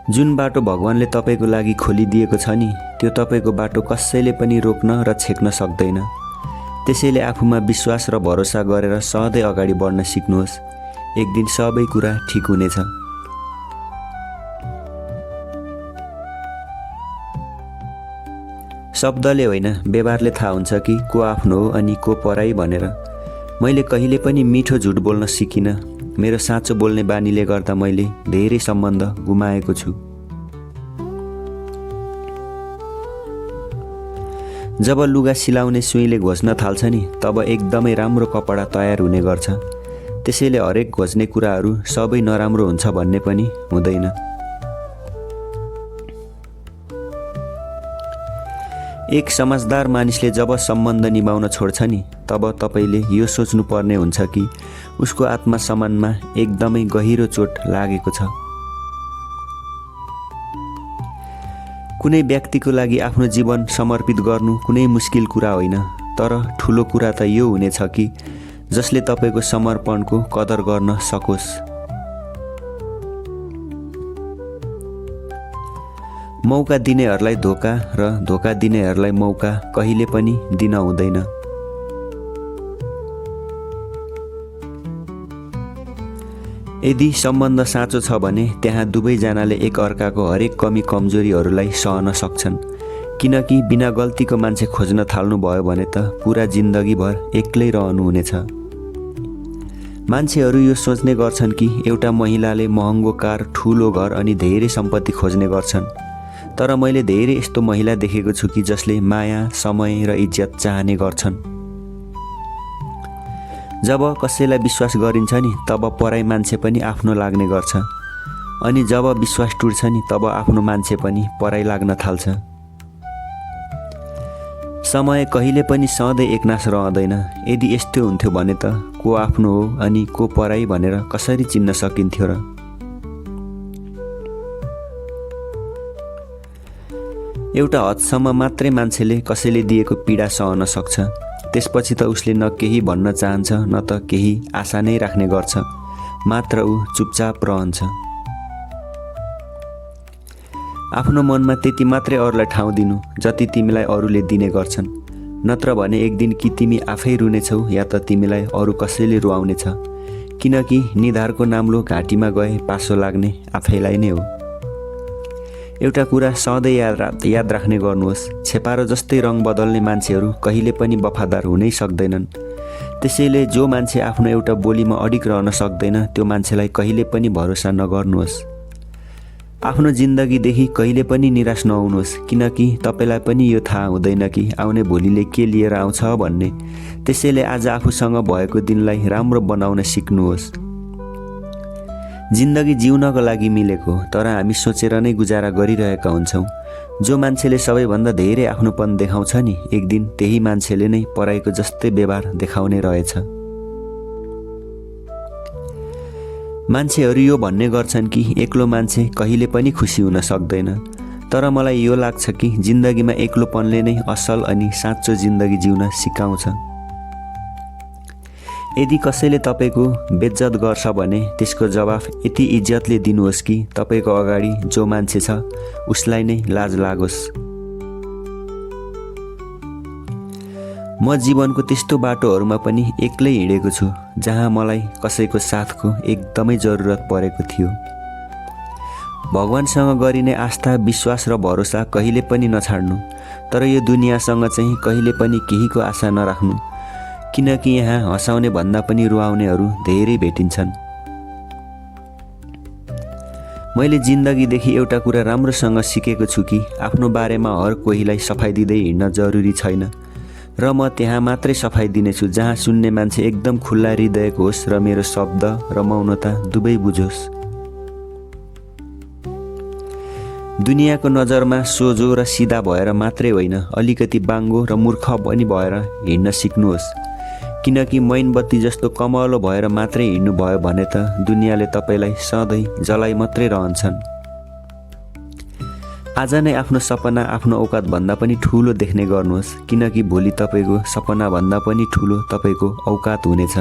जुन बाटो भगवानले तपाईको लागि खोलिदिएको छ नि, त्यो तपाईको बाटो कसैले पनि रोक्न र छेक्न सक्दैन। त्यसैले आफूमा विश्वास र भरोसा गरेर सधैँ अगाडि बढ्न सिक्नुहोस्। एक दिन सबै कुरा ठिक हुनेछ। शब्दले होइन, व्यवहारले थाहा हुन्छ कि को आफ्नो हो अनि को पराई भनेर। मैले कहिले पनि मिठो झुट बोल्न सिकिनँ। मेरो साँचो बोल्ने बानीले गर्दा मैले धेरै सम्बन्ध गुमाएको छु। जब लुगा सिलाउने सुईले घोच्न थाल्छ नि, तब एकदमै राम्रो कपडा तयार हुने गर्छ। त्यसैले हरेक घोच्ने कुराहरू सबै नराम्रो हुन्छ भन्ने पनि हुँदैन। एक समझदार मानिसले जब सम्बन्ध निभाउन छोड्छ नि, तब तपाईले यो सोच्नु पर्ने हुन्छ कि उसको आत्मसम्मानमा एकदमै गहिरो चोट लागेको छ। कुनै व्यक्तिको लागि आफ्नो जीवन समर्पित गर्नु कुनै मुस्किल कुरा होइन, तर ठुलो कुरा त यो हुनेछ कि जसले तपाईको समर्पणको कदर गर्न सकोस्। मौका दिनेहरूलाई धोका र धोका दिनेहरूलाई मौका कहिले पनि दिन हुँदैन। यदि सम्बन्ध साँचो छ भने त्यहाँ दुवैजनाले एक अर्काको हरेक कमी कमजोरीहरूलाई सहन सक्छन्। किनकि बिना गल्तीको मान्छे खोज्न थाल्नुभयो भने त पुरा जिन्दगीभर एक्लै रहनुहुनेछ। मान्छेहरू यो सोच्ने गर्छन् कि एउटा महिलाले महँगो कार, ठुलो घर अनि धेरै सम्पत्ति खोज्ने गर्छन्। तर मैले धेरै यस्तो महिला देखेको छु कि जसले माया, समय र इज्जत चाहने गर्छन्। जब कसैलाई विश्वास गरिन्छ नि, तब पराई मान्छे पनि आफ्नो लाग्ने गर्छ। अनि जब विश्वास टुट्छ नि, तब आफ्नो मान्छे पनि पराई लाग्न थाल्छ। समय कहिले पनि सधैँ एकनास रहँदैन। यदि यस्तो हुन्थ्यो भने त को आफ्नो हो अनि को पराई भनेर कसरी चिन्न सकिन्थ्यो र? एउटा हदसम्म मात्रै मान्छेले कसैले दिएको पीडा सहन सक्छ। त्यसपछि त उसले न केही भन्न चाहन्छ न त केही आशा नै राख्ने गर्छ। मात्र ऊ चुपचाप रहन्छ। आफ्नो मनमा त्यति मात्रै अरूलाई ठाउँ दिनु जति तिमीलाई अरूले दिने गर्छन्। नत्र भने एक दिन कि तिमी आफै रुनेछौ या त तिमीलाई अरू कसैले रुवाउनेछ। किनकि निधारको नाम्लो घाँटीमा गए पासो लाग्ने आफैलाई नै हो। एउटा कुरा सधैँ याद राख्ने गर्नुहोस्, छेपारो जस्तै रङ बदल्ने मान्छेहरू कहिले पनि वफादार हुनै सक्दैनन्। त्यसैले जो मान्छे आफ्नो एउटा बोलीमा अडिग रहन सक्दैन, त्यो मान्छेलाई कहिले पनि भरोसा नगर्नुहोस्। आफ्नो जिन्दगीदेखि कहिले पनि निराश नहुनुहोस्, किनकि तपाईलाई पनि यो थाहा हुँदैन कि आउने भोलिले के लिएर आउँछ भन्ने। त्यसैले आज आफूसँग भएको दिनलाई राम्रो बनाउन सिक्नुहोस्। जिन्दगी जिउनको लागि मिलेको, तर हामी सोचेर नै गुजारा गरिरहेका हुन्छौँ। जो मान्छेले सबैभन्दा धेरै आफ्नोपन देखाउँछ नि, एक दिन त्यही मान्छेले नै पराईको जस्तै व्यवहार देखाउने रहेछ। मान्छेहरू यो भन्ने गर्छन् कि एक्लो मान्छे कहिले पनि खुसी हुन सक्दैन। तर मलाई यो लाग्छ कि जिन्दगीमा एक्लोपनले नै असल अनि साँचो जिन्दगी जिउन सिकाउँछ। यदि कसैले तपाईको बेइज्जत गर्छ भने त्यसको जवाफ यति इज्जतले दिनुहोस् कि तपाईको अगाडि जो मान्छे छ उसलाई नै लाज लागोस्। म जीवनको त्यस्तो बाटोहरूमा पनि एक्लै हिँडेको छु जहाँ मलाई कसैको साथको एकदमै जरुरत परेको थियो। भगवानसँग गरिने आस्था, विश्वास र भरोसा कहिले पनि नछाड्नु। तर यो दुनियाँसँग चाहिँ कहिले पनि केहीको आशा नराख्नु। किनकि यहाँ हँसाउने भन्दा पनि रुवाउनेहरू धेरै भेटिन्छन्। मैले जिन्दगीदेखि एउटा कुरा राम्रोसँग सिकेको छु कि आफ्नो बारेमा हर कोहीलाई सफाई दिँदै हिँड्न जरुरी छैन। र म त्यहाँ मात्रै सफाई दिनेछु जहाँ सुन्ने मान्छे एकदम खुल्ला हृदयको होस् र मेरो शब्द र मौनता दुवै बुझोस्। दुनियाँको नजरमा सोझो र सिधा भएर मात्रै होइन, अलिकति बाङ्गो र मूर्ख पनि भएर हिँड्न सिक्नुहोस्। किनकि मैनबत्ती जस्तो कमलो भएर मात्रै हिँड्नु भयो भने त दुनियाँले तपाईलाई सधैँ जलाई मात्रै रहन्छन्। आज नै आफ्नो सपना आफ्नो औकात भन्दा पनि ठुलो देख्ने गर्नुहोस्, किनकि भोलि तपाईको सपना भन्दा पनि ठुलो तपाईको औकात हुनेछ।